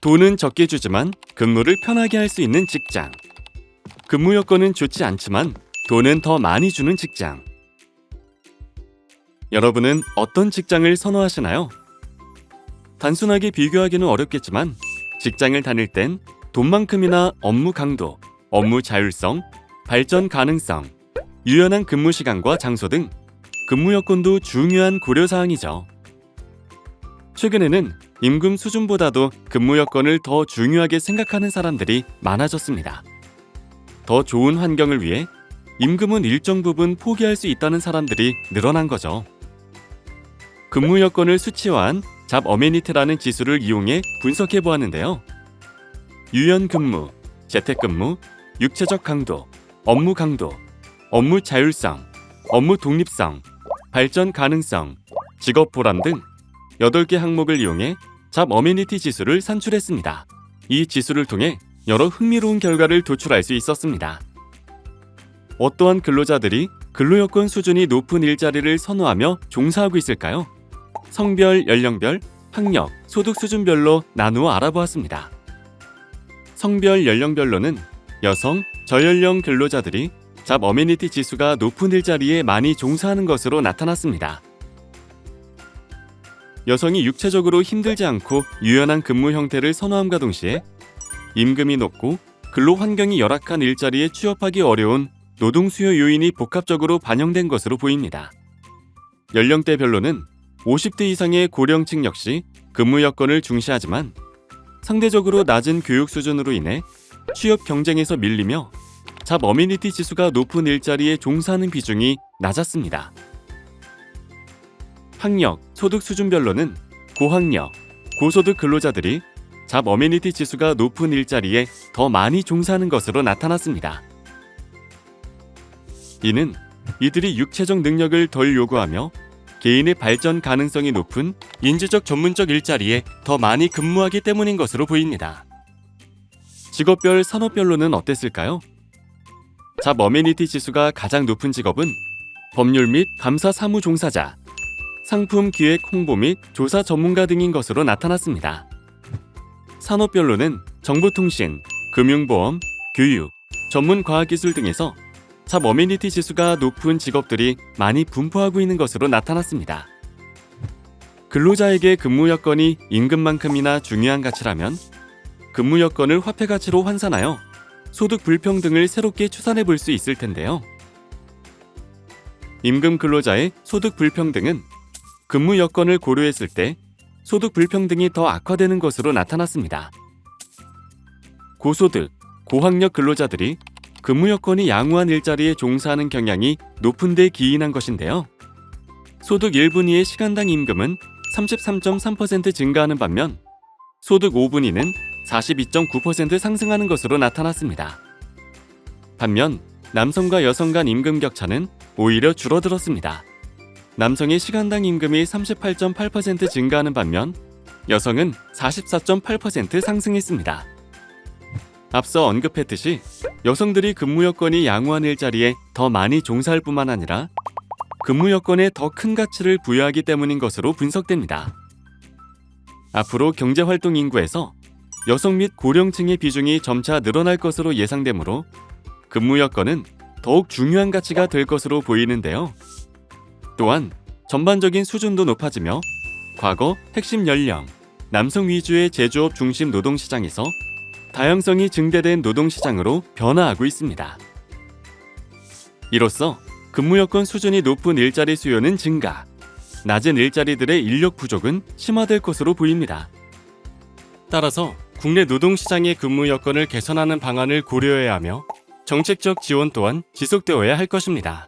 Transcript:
돈은 적게 주지만 근무를 편하게 할 수 있는 직장. 근무 여건은 좋지 않지만 돈은 더 많이 주는 직장. 여러분은 어떤 직장을 선호하시나요? 단순하게 비교하기는 어렵겠지만 직장을 다닐 땐 돈만큼이나 업무 강도, 업무 자율성, 발전 가능성, 유연한 근무 시간과 장소 등 근무 여건도 중요한 고려사항이죠. 최근에는 임금 수준보다도 근무 여건을 더 중요하게 생각하는 사람들이 많아졌습니다. 더 좋은 환경을 위해 임금은 일정 부분 포기할 수 있다는 사람들이 늘어난 거죠. 근무 여건을 수치화한 잡 어메니티라는 지수를 이용해 분석해 보았는데요. 유연 근무, 재택근무, 육체적 강도, 업무 강도, 업무 자율성, 업무 독립성, 발전 가능성, 직업 보람 등 8개 항목을 이용해 잡 어메니티 지수를 산출했습니다. 이 지수를 통해 여러 흥미로운 결과를 도출할 수 있었습니다. 어떠한 근로자들이 근로여건 수준이 높은 일자리를 선호하며 종사하고 있을까요? 성별, 연령별, 학력, 소득 수준별로 나누어 알아보았습니다. 성별, 연령별로는 여성, 저연령 근로자들이 잡 어메니티 지수가 높은 일자리에 많이 종사하는 것으로 나타났습니다. 여성이 육체적으로 힘들지 않고 유연한 근무 형태를 선호함과 동시에 임금이 높고 근로 환경이 열악한 일자리에 취업하기 어려운 노동 수요 요인이 복합적으로 반영된 것으로 보입니다. 연령대별로는 50대 이상의 고령층 역시 근무 여건을 중시하지만 상대적으로 낮은 교육 수준으로 인해 취업 경쟁에서 밀리며 잡 어메니티 지수가 높은 일자리에 종사하는 비중이 낮았습니다. 학력, 소득 수준별로는 고학력, 고소득 근로자들이 잡 어메니티 지수가 높은 일자리에 더 많이 종사하는 것으로 나타났습니다. 이는 이들이 육체적 능력을 덜 요구하며 개인의 발전 가능성이 높은 인지적 전문적 일자리에 더 많이 근무하기 때문인 것으로 보입니다. 직업별, 산업별로는 어땠을까요? 잡 어메니티 지수가 가장 높은 직업은 법률 및 감사 사무 종사자, 상품 기획 홍보 및 조사 전문가 등인 것으로 나타났습니다. 산업별로는 정보통신, 금융보험, 교육, 전문과학기술 등에서 잡 어메니티 지수가 높은 직업들이 많이 분포하고 있는 것으로 나타났습니다. 근로자에게 근무 여건이 임금만큼이나 중요한 가치라면 근무 여건을 화폐 가치로 환산하여 소득 불평등을 새롭게 추산해 볼 수 있을 텐데요. 임금 근로자의 소득 불평등은 근무 여건을 고려했을 때 소득 불평등이 더 악화되는 것으로 나타났습니다. 고소득, 고학력 근로자들이 근무 여건이 양호한 일자리에 종사하는 경향이 높은 데 기인한 것인데요. 소득 1분위의 시간당 임금은 33.3% 증가하는 반면 소득 5분위는 42.9% 상승하는 것으로 나타났습니다. 반면 남성과 여성 간 임금 격차는 오히려 줄어들었습니다. 남성의 시간당 임금이 38.8% 증가하는 반면 여성은 44.8% 상승했습니다. 앞서 언급했듯이 여성들이 근무 여건이 양호한 일자리에 더 많이 종사할 뿐만 아니라 근무 여건에 더 큰 가치를 부여하기 때문인 것으로 분석됩니다. 앞으로 경제활동 인구에서 여성 및 고령층의 비중이 점차 늘어날 것으로 예상되므로 근무 여건은 더욱 중요한 가치가 될 것으로 보이는데요. 또한 전반적인 수준도 높아지며 과거 핵심 연령, 남성 위주의 제조업 중심 노동시장에서 다양성이 증대된 노동시장으로 변화하고 있습니다. 이로써 근무 여건 수준이 높은 일자리 수요는 증가, 낮은 일자리들의 인력 부족은 심화될 것으로 보입니다. 따라서 국내 노동시장의 근무 여건을 개선하는 방안을 고려해야 하며 정책적 지원 또한 지속되어야 할 것입니다.